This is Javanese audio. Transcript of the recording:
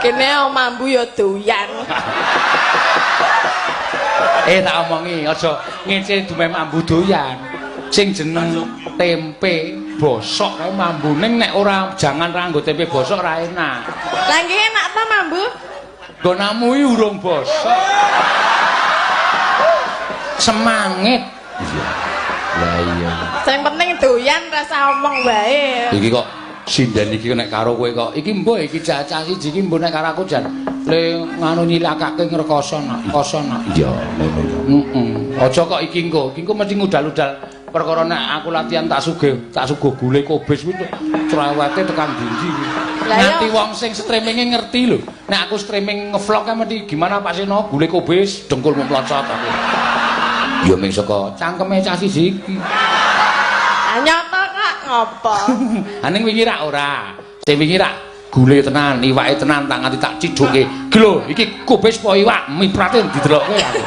Kene mambu ya doyan. Tak omongi aja ngece dume mambu doyan. Sing jeneng tempe bosok kae mambune nek ora jangan ra nggo tempe bosok ra enak. Lah iki enak ta mambu? Gonamu iki urung bosok. Semangit. Iya. Lah iya. Sing penting doyan rasa omong wae. Iki kok sinden iki nek karo kowe kok iki mbok iki cacah siji iki mbok nek karo aku jan le nganu nyilakake ngrekoso nak koso nak iya ngono aja kok iki engko mesti ngudal-udal perkara nek aku latihan tak sugih gule kobis kuwi cerewete tekan dindi nganti wong sing streaminge ngerti lho nek aku streaming ngevlog kan mesti gimana Pak Seno gule kobis dengkulmu mlocot aku ya mung saka cangkeme cah siji iki Nyata Kak ngopo? Aning wingi rak ora. Sing wingi rak gule tenan, iwake tenan tak nganti tak ciduke. Lho, iki kubis apa iwak? Miprate didelokke aku.